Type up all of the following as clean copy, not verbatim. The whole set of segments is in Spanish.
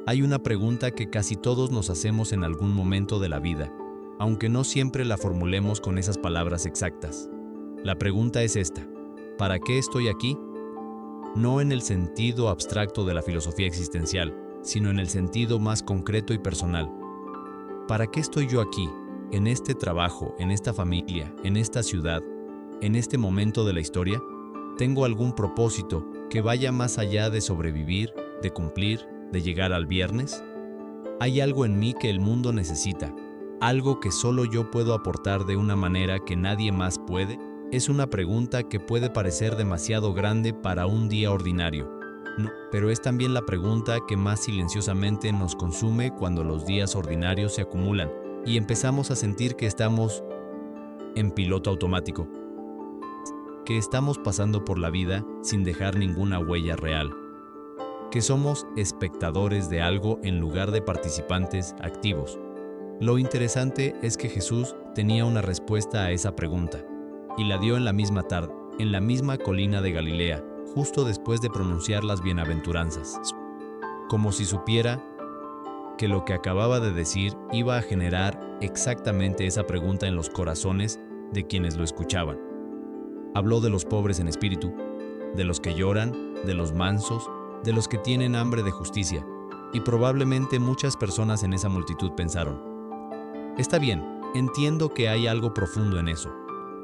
Hay una pregunta que casi todos nos hacemos en algún momento de la vida, aunque no siempre la formulemos con esas palabras exactas. La pregunta es esta: ¿para qué estoy aquí? No en el sentido abstracto de la filosofía existencial, sino en el sentido más concreto y personal. ¿Para qué estoy yo aquí, en este trabajo, en esta familia, en esta ciudad, en este momento de la historia? ¿Tengo algún propósito que vaya más allá de sobrevivir, de cumplir, de llegar al viernes? ¿Hay algo en mí que el mundo necesita? ¿Algo que solo yo puedo aportar de una manera que nadie más puede? Es una pregunta que puede parecer demasiado grande para un día ordinario. No, pero es también la pregunta que más silenciosamente nos consume cuando los días ordinarios se acumulan y empezamos a sentir que estamos en piloto automático, que estamos pasando por la vida sin dejar ninguna huella real, que somos espectadores de algo en lugar de participantes activos. Lo interesante es que Jesús tenía una respuesta a esa pregunta, y la dio en la misma tarde, en la misma colina de Galilea, justo después de pronunciar las bienaventuranzas, como si supiera que lo que acababa de decir iba a generar exactamente esa pregunta en los corazones de quienes lo escuchaban. Habló de los pobres en espíritu, de los que lloran, de los mansos, de los que tienen hambre de justicia, y probablemente muchas personas en esa multitud pensaron: está bien, entiendo que hay algo profundo en eso,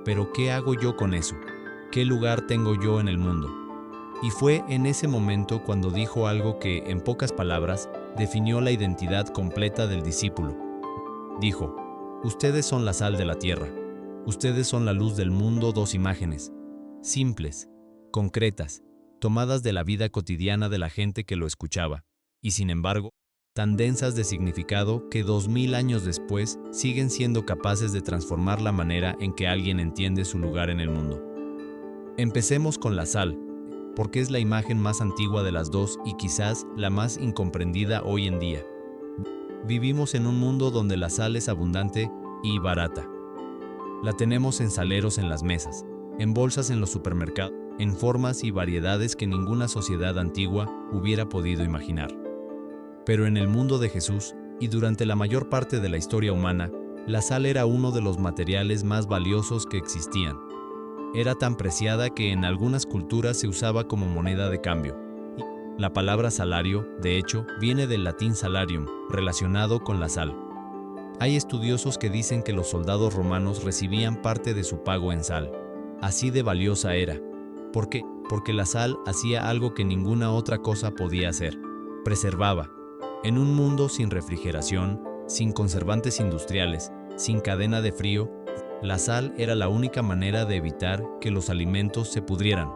pero ¿qué hago yo con eso? ¿Qué lugar tengo yo en el mundo? Y fue en ese momento cuando dijo algo que, en pocas palabras, definió la identidad completa del discípulo. Dijo: ustedes son la sal de la tierra, ustedes son la luz del mundo. Dos imágenes, simples, concretas, tomadas de la vida cotidiana de la gente que lo escuchaba, y sin embargo, tan densas de significado que 2000 años después siguen siendo capaces de transformar la manera en que alguien entiende su lugar en el mundo. Empecemos con la sal, porque es la imagen más antigua de las dos y quizás la más incomprendida hoy en día. Vivimos en un mundo donde la sal es abundante y barata. La tenemos en saleros en las mesas, en bolsas en los supermercados, en formas y variedades que ninguna sociedad antigua hubiera podido imaginar. Pero en el mundo de Jesús, y durante la mayor parte de la historia humana, la sal era uno de los materiales más valiosos que existían. Era tan preciada que en algunas culturas se usaba como moneda de cambio. La palabra salario, de hecho, viene del latín salarium, relacionado con la sal. Hay estudiosos que dicen que los soldados romanos recibían parte de su pago en sal. Así de valiosa era. ¿Por qué? Porque la sal hacía algo que ninguna otra cosa podía hacer: preservaba. En un mundo sin refrigeración, sin conservantes industriales, sin cadena de frío, la sal era la única manera de evitar que los alimentos se pudrieran.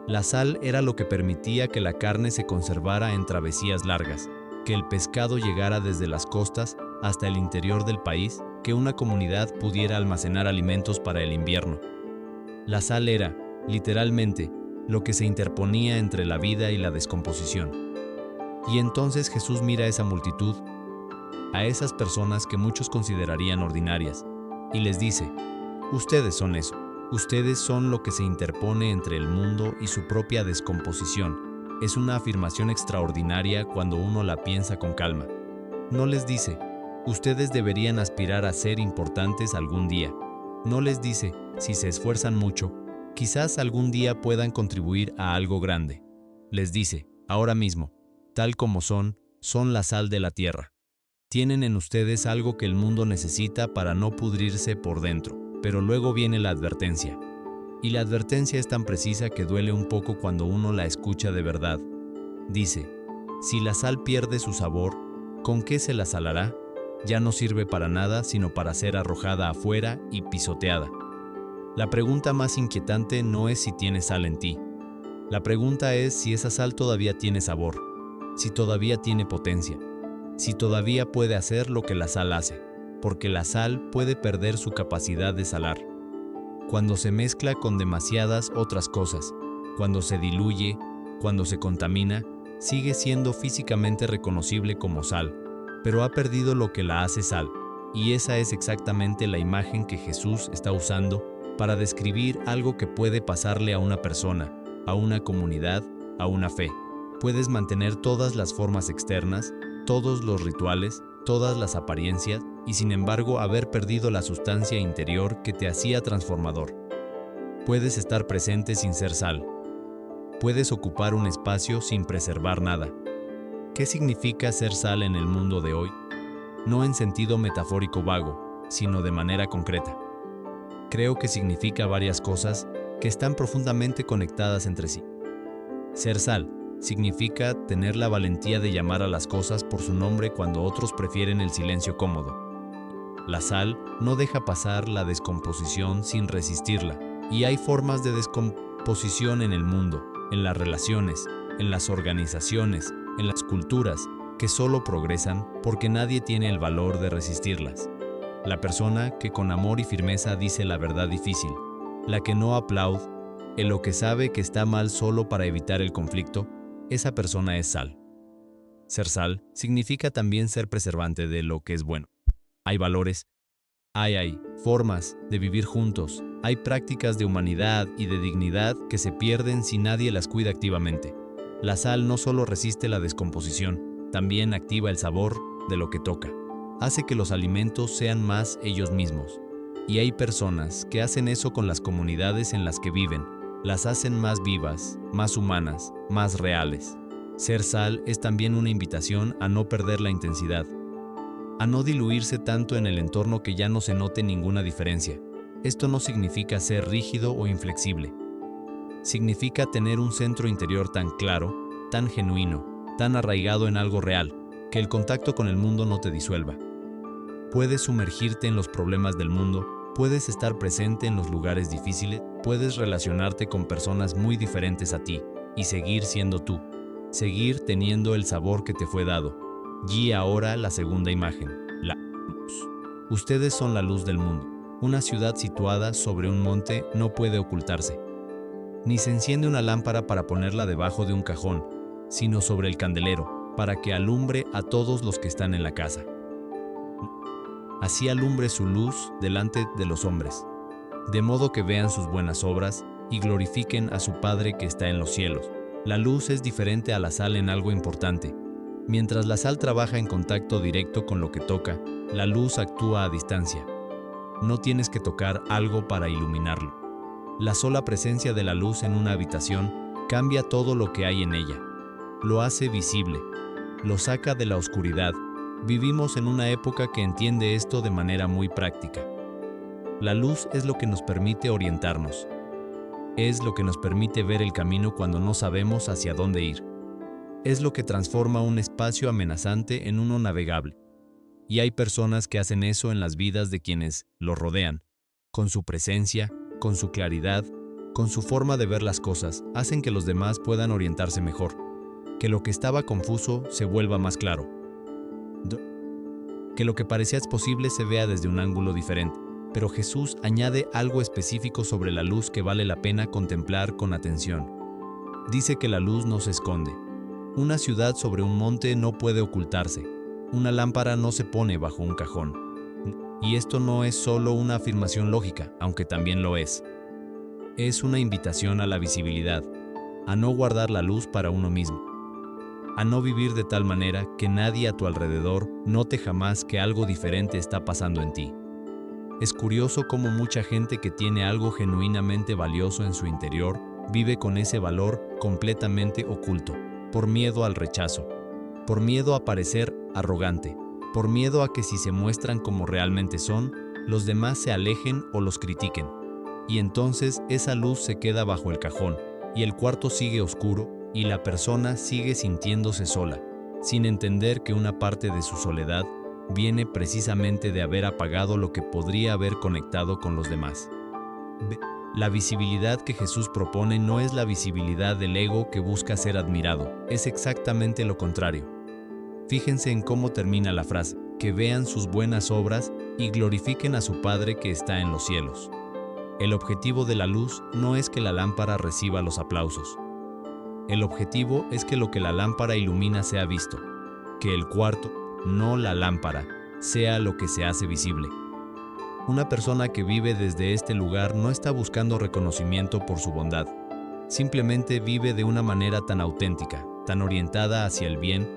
La sal era lo que permitía que la carne se conservara en travesías largas, que el pescado llegara desde las costas hasta el interior del país, que una comunidad pudiera almacenar alimentos para el invierno. La sal era, literalmente, lo que se interponía entre la vida y la descomposición. Y entonces Jesús mira a esa multitud, a esas personas que muchos considerarían ordinarias, y les dice: ustedes son eso, ustedes son lo que se interpone entre el mundo y su propia descomposición. Es una afirmación extraordinaria cuando uno la piensa con calma. No les dice: ustedes deberían aspirar a ser importantes algún día. No les dice: si se esfuerzan mucho, quizás algún día puedan contribuir a algo grande. Les dice: ahora mismo, tal como son la sal de la tierra. Tienen en ustedes algo que el mundo necesita para no pudrirse por dentro. Pero luego viene la advertencia. Y la advertencia es tan precisa que duele un poco cuando uno la escucha de verdad. Dice: si la sal pierde su sabor, ¿con qué se la salará? Ya no sirve para nada sino para ser arrojada afuera y pisoteada. La pregunta más inquietante no es si tiene sal en ti. La pregunta es si esa sal todavía tiene sabor, si todavía tiene potencia, si todavía puede hacer lo que la sal hace, porque la sal puede perder su capacidad de salar. Cuando se mezcla con demasiadas otras cosas, cuando se diluye, cuando se contamina, sigue siendo físicamente reconocible como sal, pero ha perdido lo que la hace sal, y esa es exactamente la imagen que Jesús está usando para describir algo que puede pasarle a una persona, a una comunidad, a una fe. Puedes mantener todas las formas externas, todos los rituales, todas las apariencias, y sin embargo haber perdido la sustancia interior que te hacía transformador. Puedes estar presente sin ser sal. Puedes ocupar un espacio sin preservar nada. ¿Qué significa ser sal en el mundo de hoy? No en sentido metafórico vago, sino de manera concreta. Creo que significa varias cosas que están profundamente conectadas entre sí. Ser sal significa tener la valentía de llamar a las cosas por su nombre cuando otros prefieren el silencio cómodo. La sal no deja pasar la descomposición sin resistirla, y hay formas de descomposición en el mundo, en las relaciones, en las organizaciones, en las culturas, que solo progresan porque nadie tiene el valor de resistirlas. La persona que con amor y firmeza dice la verdad difícil, la que no aplaude en lo que sabe que está mal solo para evitar el conflicto, esa persona es sal. Ser sal significa también ser preservante de lo que es bueno. Hay valores, hay formas de vivir juntos, hay prácticas de humanidad y de dignidad que se pierden si nadie las cuida activamente. La sal no solo resiste la descomposición, también activa el sabor de lo que toca. Hace que los alimentos sean más ellos mismos. Y hay personas que hacen eso con las comunidades en las que viven. Las hacen más vivas, más humanas, más reales. Ser sal es también una invitación a no perder la intensidad, a no diluirse tanto en el entorno que ya no se note ninguna diferencia. Esto no significa ser rígido o inflexible. Significa tener un centro interior tan claro, tan genuino, tan arraigado en algo real, que el contacto con el mundo no te disuelva. Puedes sumergirte en los problemas del mundo, puedes estar presente en los lugares difíciles, puedes relacionarte con personas muy diferentes a ti y seguir siendo tú, seguir teniendo el sabor que te fue dado. Y ahora la segunda imagen, la luz. Ustedes son la luz del mundo. Una ciudad situada sobre un monte no puede ocultarse. Ni se enciende una lámpara para ponerla debajo de un cajón, sino sobre el candelero, para que alumbre a todos los que están en la casa. Así alumbre su luz delante de los hombres, de modo que vean sus buenas obras y glorifiquen a su Padre que está en los cielos. La luz es diferente a la sal en algo importante. Mientras la sal trabaja en contacto directo con lo que toca, la luz actúa a distancia. No tienes que tocar algo para iluminarlo. La sola presencia de la luz en una habitación cambia todo lo que hay en ella. Lo hace visible, lo saca de la oscuridad. Vivimos en una época que entiende esto de manera muy práctica. La luz es lo que nos permite orientarnos. Es lo que nos permite ver el camino cuando no sabemos hacia dónde ir. Es lo que transforma un espacio amenazante en uno navegable. Y hay personas que hacen eso en las vidas de quienes los rodean. Con su presencia, con su claridad, con su forma de ver las cosas, hacen que los demás puedan orientarse mejor. Que lo que estaba confuso se vuelva más claro. Que lo que parecía posible se vea desde un ángulo diferente. Pero Jesús añade algo específico sobre la luz que vale la pena contemplar con atención. Dice que la luz no se esconde. Una ciudad sobre un monte no puede ocultarse. Una lámpara no se pone bajo un cajón. Y esto no es solo una afirmación lógica, aunque también lo es. Es una invitación a la visibilidad, a no guardar la luz para uno mismo, a no vivir de tal manera que nadie a tu alrededor note jamás que algo diferente está pasando en ti. Es curioso cómo mucha gente que tiene algo genuinamente valioso en su interior vive con ese valor completamente oculto, por miedo al rechazo, por miedo a parecer arrogante, por miedo a que si se muestran como realmente son, los demás se alejen o los critiquen. Y entonces esa luz se queda bajo el cajón, y el cuarto sigue oscuro, y la persona sigue sintiéndose sola, sin entender que una parte de su soledad viene precisamente de haber apagado lo que podría haber conectado con los demás. La visibilidad que Jesús propone no es la visibilidad del ego que busca ser admirado, es exactamente lo contrario. Fíjense en cómo termina la frase, que vean sus buenas obras y glorifiquen a su Padre que está en los cielos. El objetivo de la luz no es que la lámpara reciba los aplausos. El objetivo es que lo que la lámpara ilumina sea visto, que el cuarto, no la lámpara, sea lo que se hace visible. Una persona que vive desde este lugar no está buscando reconocimiento por su bondad. Simplemente vive de una manera tan auténtica, tan orientada hacia el bien,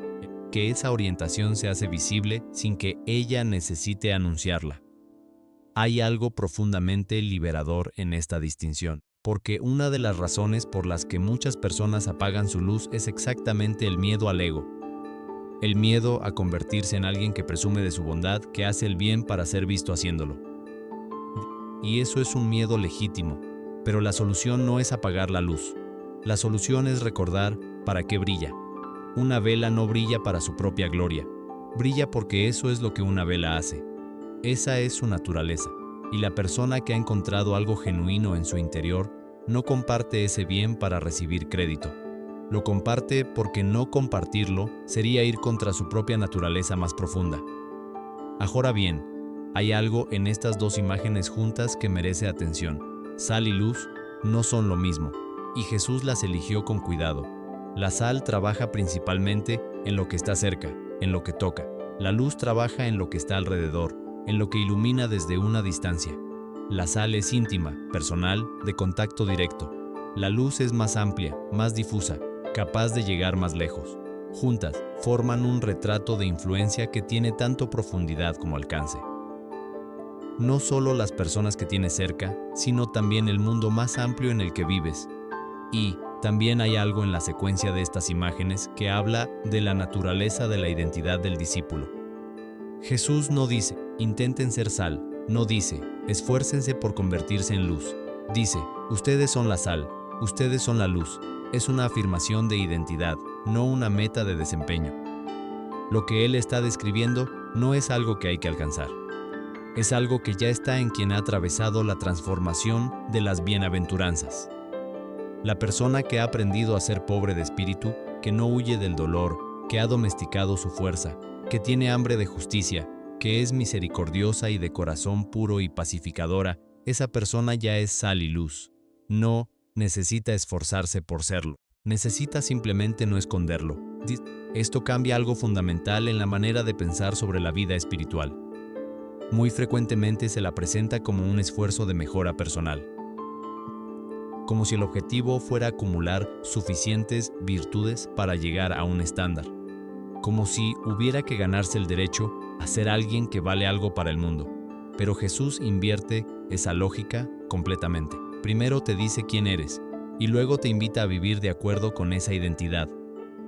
que esa orientación se hace visible sin que ella necesite anunciarla. Hay algo profundamente liberador en esta distinción, porque una de las razones por las que muchas personas apagan su luz es exactamente el miedo al ego. El miedo a convertirse en alguien que presume de su bondad, que hace el bien para ser visto haciéndolo. Y eso es un miedo legítimo, pero la solución no es apagar la luz. La solución es recordar para qué brilla. Una vela no brilla para su propia gloria, brilla porque eso es lo que una vela hace. Esa es su naturaleza, y la persona que ha encontrado algo genuino en su interior no comparte ese bien para recibir crédito. Lo comparte porque no compartirlo sería ir contra su propia naturaleza más profunda. Ahora bien, hay algo en estas dos imágenes juntas que merece atención. Sal y luz no son lo mismo, y Jesús las eligió con cuidado. La sal trabaja principalmente en lo que está cerca, en lo que toca. La luz trabaja en lo que está alrededor, en lo que ilumina desde una distancia. La sal es íntima, personal, de contacto directo. La luz es más amplia, más difusa, capaz de llegar más lejos. Juntas, forman un retrato de influencia que tiene tanto profundidad como alcance. No solo las personas que tienes cerca, sino también el mundo más amplio en el que vives. Y también hay algo en la secuencia de estas imágenes que habla de la naturaleza de la identidad del discípulo. Jesús no dice, intenten ser sal, no dice, esfuércense por convertirse en luz. Dice, ustedes son la sal, ustedes son la luz. Es una afirmación de identidad, no una meta de desempeño. Lo que él está describiendo no es algo que hay que alcanzar. Es algo que ya está en quien ha atravesado la transformación de las bienaventuranzas. La persona que ha aprendido a ser pobre de espíritu, que no huye del dolor, que ha domesticado su fuerza, que tiene hambre de justicia, que es misericordiosa y de corazón puro y pacificadora, esa persona ya es sal y luz. No necesita esforzarse por serlo, necesita simplemente no esconderlo. Esto cambia algo fundamental en la manera de pensar sobre la vida espiritual. Muy frecuentemente se la presenta como un esfuerzo de mejora personal, como si el objetivo fuera acumular suficientes virtudes para llegar a un estándar, como si hubiera que ganarse el derecho a ser alguien que vale algo para el mundo. Pero Jesús invierte esa lógica completamente. Primero te dice quién eres, y luego te invita a vivir de acuerdo con esa identidad.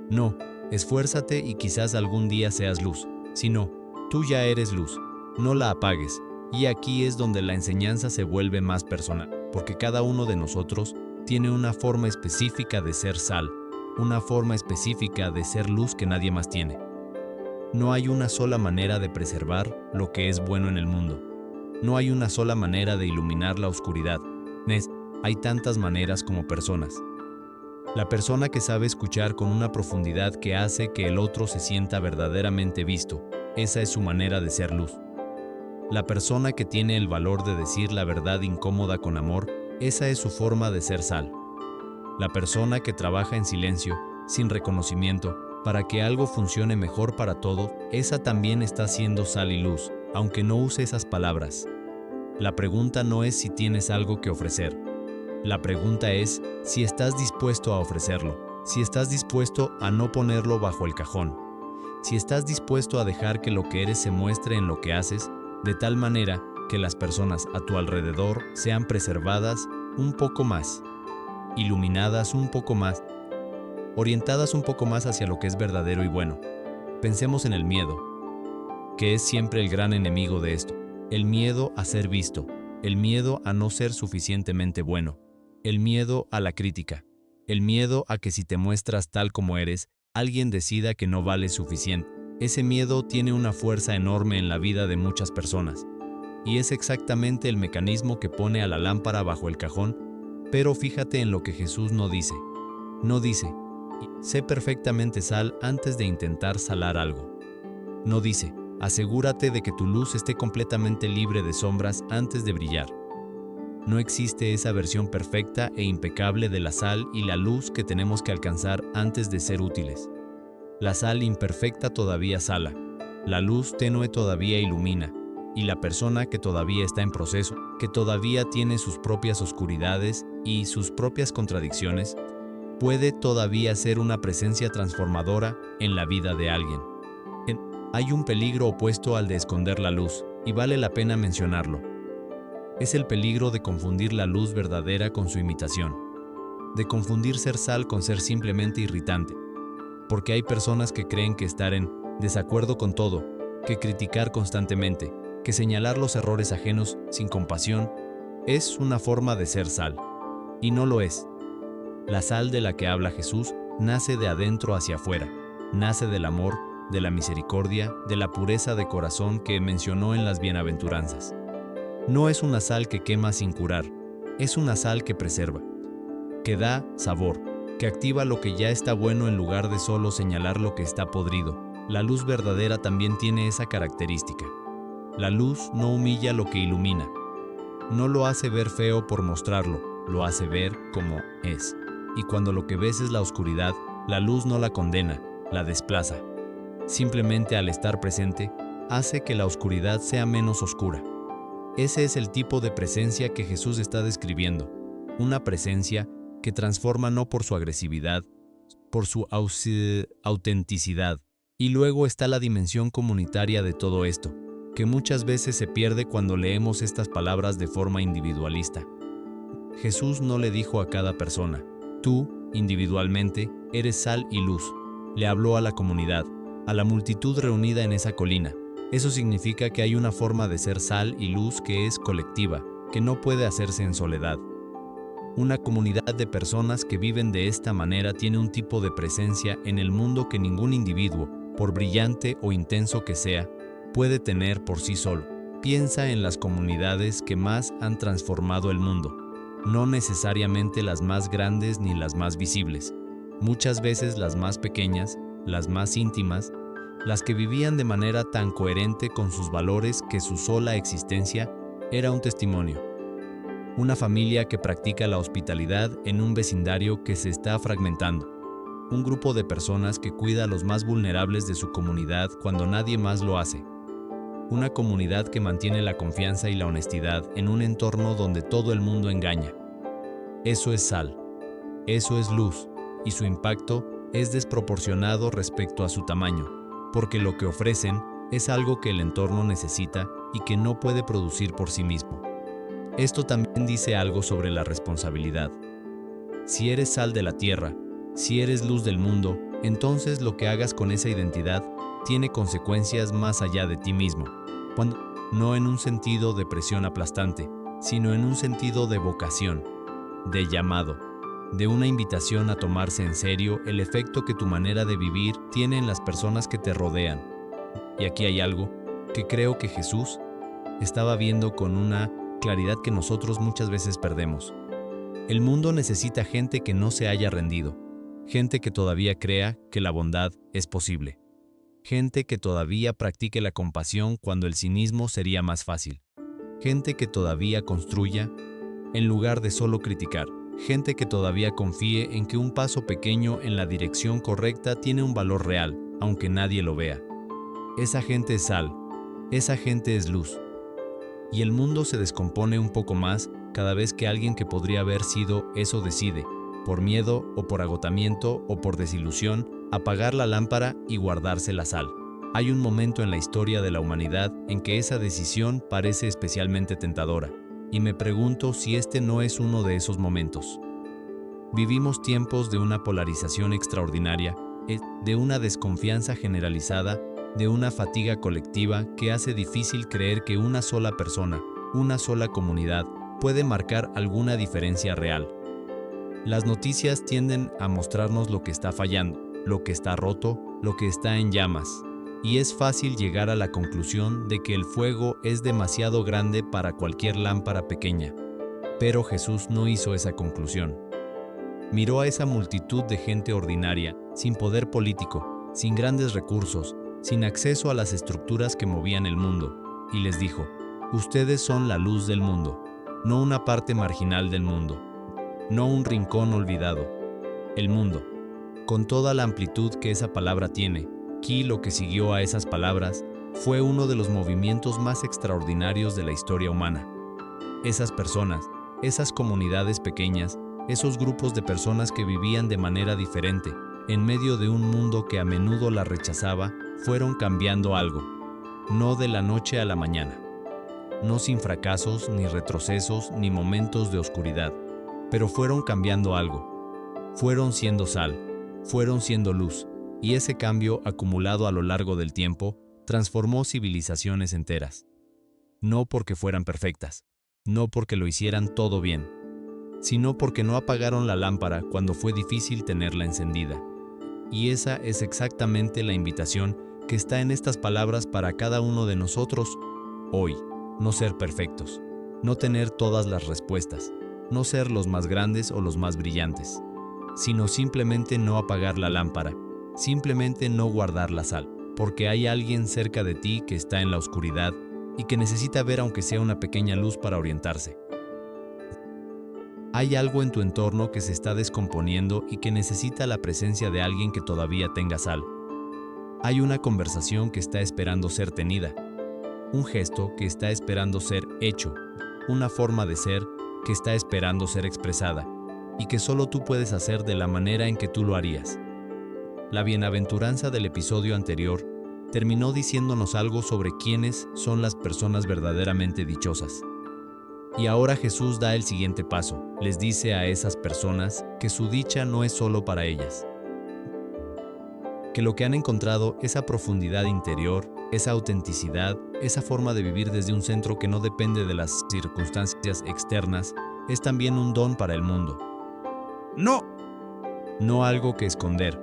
No, esfuérzate y quizás algún día seas luz, sino, tú ya eres luz, no la apagues. Y aquí es donde la enseñanza se vuelve más personal, porque cada uno de nosotros tiene una forma específica de ser sal, una forma específica de ser luz que nadie más tiene. No hay una sola manera de preservar lo que es bueno en el mundo. No hay una sola manera de iluminar la oscuridad. Hay tantas maneras como personas. La persona que sabe escuchar con una profundidad que hace que el otro se sienta verdaderamente visto, esa es su manera de ser luz. La persona que tiene el valor de decir la verdad incómoda con amor, esa es su forma de ser sal. La persona que trabaja en silencio, sin reconocimiento, para que algo funcione mejor para todo, esa también está siendo sal y luz, aunque no use esas palabras. La pregunta no es si tienes algo que ofrecer. La pregunta es si estás dispuesto a ofrecerlo, si estás dispuesto a no ponerlo bajo el cajón, si estás dispuesto a dejar que lo que eres se muestre en lo que haces, de tal manera que las personas a tu alrededor sean preservadas un poco más, iluminadas un poco más, orientadas un poco más hacia lo que es verdadero y bueno. Pensemos en el miedo, que es siempre el gran enemigo de esto. El miedo a ser visto, el miedo a no ser suficientemente bueno, el miedo a la crítica, el miedo a que si te muestras tal como eres, alguien decida que no vales suficiente. Ese miedo tiene una fuerza enorme en la vida de muchas personas, y es exactamente el mecanismo que pone a la lámpara bajo el cajón. Pero fíjate en lo que Jesús no dice. No dice, sé perfectamente sal antes de intentar salar algo. No dice, asegúrate de que tu luz esté completamente libre de sombras antes de brillar. No existe esa versión perfecta e impecable de la sal y la luz que tenemos que alcanzar antes de ser útiles. La sal imperfecta todavía sala, la luz tenue todavía ilumina, y la persona que todavía está en proceso, que todavía tiene sus propias oscuridades y sus propias contradicciones, puede todavía ser una presencia transformadora en la vida de alguien. Hay un peligro opuesto al de esconder la luz, y vale la pena mencionarlo. Es el peligro de confundir la luz verdadera con su imitación, de confundir ser sal con ser simplemente irritante, porque hay personas que creen que estar en desacuerdo con todo, que criticar constantemente, que señalar los errores ajenos sin compasión, es una forma de ser sal, y no lo es. La sal de la que habla Jesús nace de adentro hacia afuera, nace del amor, de la misericordia, de la pureza de corazón que mencionó en las bienaventuranzas. No es una sal que quema sin curar, es una sal que preserva, que da sabor, que activa lo que ya está bueno en lugar de solo señalar lo que está podrido. La luz verdadera también tiene esa característica. La luz no humilla lo que ilumina, no lo hace ver feo por mostrarlo, lo hace ver como es. Y cuando lo que ves es la oscuridad, la luz no la condena, la desplaza. Simplemente al estar presente, hace que la oscuridad sea menos oscura. Ese es el tipo de presencia que Jesús está describiendo, una presencia que transforma no por su agresividad, por su autenticidad. Y luego está la dimensión comunitaria de todo esto, que muchas veces se pierde cuando leemos estas palabras de forma individualista. Jesús no le dijo a cada persona, tú, individualmente, eres sal y luz. Le habló a la comunidad, a la multitud reunida en esa colina. Eso significa que hay una forma de ser sal y luz que es colectiva, que no puede hacerse en soledad. Una comunidad de personas que viven de esta manera tiene un tipo de presencia en el mundo que ningún individuo, por brillante o intenso que sea, puede tener por sí solo. Piensa en las comunidades que más han transformado el mundo, no necesariamente las más grandes ni las más visibles, muchas veces las más pequeñas, las más íntimas, las que vivían de manera tan coherente con sus valores que su sola existencia era un testimonio. Una familia que practica la hospitalidad en un vecindario que se está fragmentando. Un grupo de personas que cuida a los más vulnerables de su comunidad cuando nadie más lo hace. Una comunidad que mantiene la confianza y la honestidad en un entorno donde todo el mundo engaña. Eso es sal, eso es luz, y su impacto es desproporcionado respecto a su tamaño, porque lo que ofrecen es algo que el entorno necesita y que no puede producir por sí mismo. Esto también dice algo sobre la responsabilidad. Si eres sal de la tierra, si eres luz del mundo, entonces lo que hagas con esa identidad tiene consecuencias más allá de ti mismo, no en un sentido de presión aplastante, sino en un sentido de vocación, de llamado, de una invitación a tomarse en serio el efecto que tu manera de vivir tiene en las personas que te rodean. Y aquí hay algo que creo que Jesús estaba viendo con una claridad que nosotros muchas veces perdemos. El mundo necesita gente que no se haya rendido, gente que todavía crea que la bondad es posible, gente que todavía practique la compasión cuando el cinismo sería más fácil, gente que todavía construya en lugar de solo criticar, gente que todavía confíe en que un paso pequeño en la dirección correcta tiene un valor real, aunque nadie lo vea. Esa gente es sal, esa gente es luz. Y el mundo se descompone un poco más cada vez que alguien que podría haber sido eso decide, por miedo o por agotamiento o por desilusión, apagar la lámpara y guardarse la sal. Hay un momento en la historia de la humanidad en que esa decisión parece especialmente tentadora, y me pregunto si este no es uno de esos momentos. Vivimos tiempos de una polarización extraordinaria, de una desconfianza generalizada, de una fatiga colectiva que hace difícil creer que una sola persona, una sola comunidad, puede marcar alguna diferencia real. Las noticias tienden a mostrarnos lo que está fallando, lo que está roto, lo que está en llamas, y es fácil llegar a la conclusión de que el fuego es demasiado grande para cualquier lámpara pequeña. Pero Jesús no hizo esa conclusión. Miró a esa multitud de gente ordinaria, sin poder político, sin grandes recursos, sin acceso a las estructuras que movían el mundo, y les dijo: ustedes son la luz del mundo, no una parte marginal del mundo, no un rincón olvidado. El mundo, con toda la amplitud que esa palabra tiene, lo que siguió a esas palabras, fue uno de los movimientos más extraordinarios de la historia humana. Esas personas, esas comunidades pequeñas, esos grupos de personas que vivían de manera diferente, en medio de un mundo que a menudo la rechazaba, fueron cambiando algo. No de la noche a la mañana. No sin fracasos, ni retrocesos, ni momentos de oscuridad, pero fueron cambiando algo. Fueron siendo sal, fueron siendo luz, y ese cambio, acumulado a lo largo del tiempo, transformó civilizaciones enteras. No porque fueran perfectas, no porque lo hicieran todo bien, sino porque no apagaron la lámpara cuando fue difícil tenerla encendida. Y esa es exactamente la invitación que está en estas palabras para cada uno de nosotros hoy. No ser perfectos, no tener todas las respuestas, no ser los más grandes o los más brillantes, sino simplemente no apagar la lámpara, simplemente no guardar la sal, porque hay alguien cerca de ti que está en la oscuridad y que necesita ver aunque sea una pequeña luz para orientarse. Hay algo en tu entorno que se está descomponiendo y que necesita la presencia de alguien que todavía tenga sal. Hay una conversación que está esperando ser tenida, un gesto que está esperando ser hecho, una forma de ser que está esperando ser expresada, y que solo tú puedes hacer de la manera en que tú lo harías. La bienaventuranza del episodio anterior terminó diciéndonos algo sobre quiénes son las personas verdaderamente dichosas. Y ahora Jesús da el siguiente paso, les dice a esas personas que su dicha no es solo para ellas. Que lo que han encontrado, esa profundidad interior, esa autenticidad, esa forma de vivir desde un centro que no depende de las circunstancias externas, es también un don para el mundo. No algo que esconder,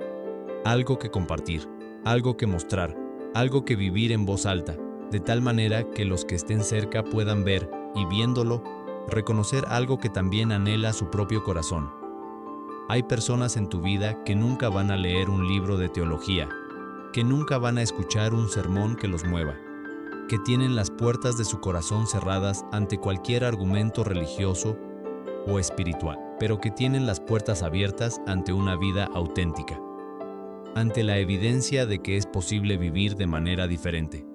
algo que compartir, algo que mostrar, algo que vivir en voz alta, de tal manera que los que estén cerca puedan ver, y viéndolo, reconocer algo que también anhela su propio corazón. Hay personas en tu vida que nunca van a leer un libro de teología, que nunca van a escuchar un sermón que los mueva, que tienen las puertas de su corazón cerradas ante cualquier argumento religioso o espiritual, pero que tienen las puertas abiertas ante una vida auténtica, ante la evidencia de que es posible vivir de manera diferente,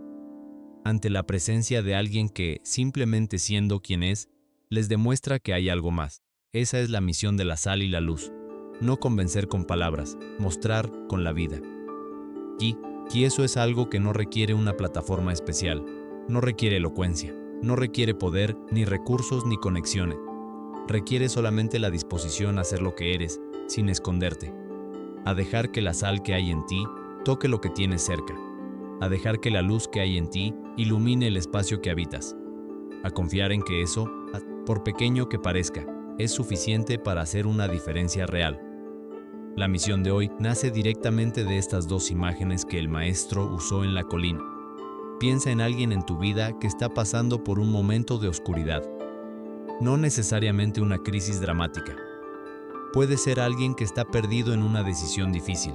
ante la presencia de alguien que, simplemente siendo quien es, les demuestra que hay algo más. Esa es la misión de la sal y la luz. No convencer con palabras, mostrar con la vida. Y eso es algo que no requiere una plataforma especial, no requiere elocuencia, no requiere poder, ni recursos, ni conexiones. Requiere solamente la disposición a ser lo que eres, sin esconderte. A dejar que la sal que hay en ti toque lo que tienes cerca. A dejar que la luz que hay en ti ilumine el espacio que habitas. A confiar en que eso, por pequeño que parezca, es suficiente para hacer una diferencia real. La misión de hoy nace directamente de estas dos imágenes que el maestro usó en la colina. Piensa en alguien en tu vida que está pasando por un momento de oscuridad. No necesariamente una crisis dramática. Puede ser alguien que está perdido en una decisión difícil.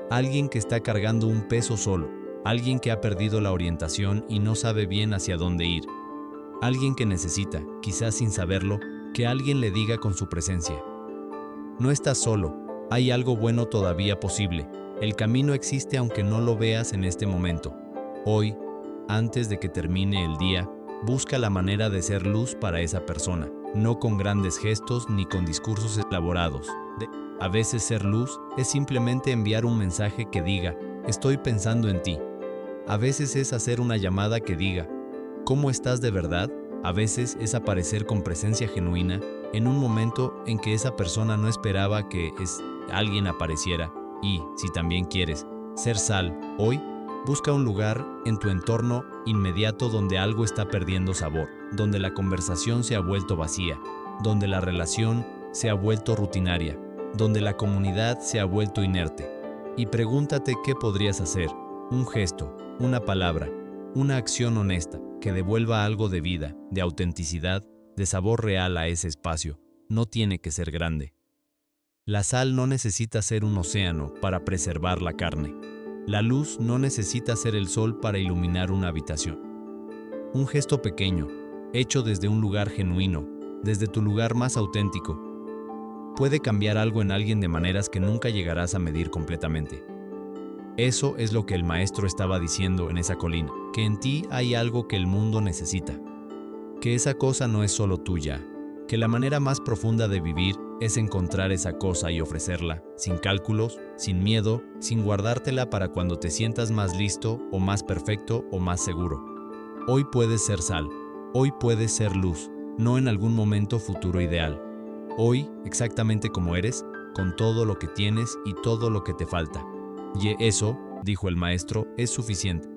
Alguien que está cargando un peso solo. Alguien que ha perdido la orientación y no sabe bien hacia dónde ir. Alguien que necesita, quizás sin saberlo, que alguien le diga con su presencia: no estás solo, hay algo bueno todavía posible, el camino existe aunque no lo veas en este momento. Hoy, antes de que termine el día, busca la manera de ser luz para esa persona, no con grandes gestos ni con discursos elaborados. A veces ser luz es simplemente enviar un mensaje que diga: estoy pensando en ti. A veces es hacer una llamada que diga: ¿cómo estás de verdad? A veces es aparecer con presencia genuina en un momento en que esa persona no esperaba que alguien apareciera. Y, si también quieres ser sal, hoy, busca un lugar en tu entorno inmediato donde algo está perdiendo sabor, donde la conversación se ha vuelto vacía, donde la relación se ha vuelto rutinaria, donde la comunidad se ha vuelto inerte. Y pregúntate qué podrías hacer, un gesto, una palabra, una acción honesta que devuelva algo de vida, de autenticidad, de sabor real a ese espacio. No tiene que ser grande. La sal no necesita ser un océano para preservar la carne. La luz no necesita ser el sol para iluminar una habitación. Un gesto pequeño, hecho desde un lugar genuino, desde tu lugar más auténtico, puede cambiar algo en alguien de maneras que nunca llegarás a medir completamente. Eso es lo que el maestro estaba diciendo en esa colina, que en ti hay algo que el mundo necesita, que esa cosa no es solo tuya, que la manera más profunda de vivir es encontrar esa cosa y ofrecerla, sin cálculos, sin miedo, sin guardártela para cuando te sientas más listo o más perfecto o más seguro. Hoy puedes ser sal, hoy puedes ser luz, no en algún momento futuro ideal. Hoy, exactamente como eres, con todo lo que tienes y todo lo que te falta. Y eso, dijo el maestro, es suficiente.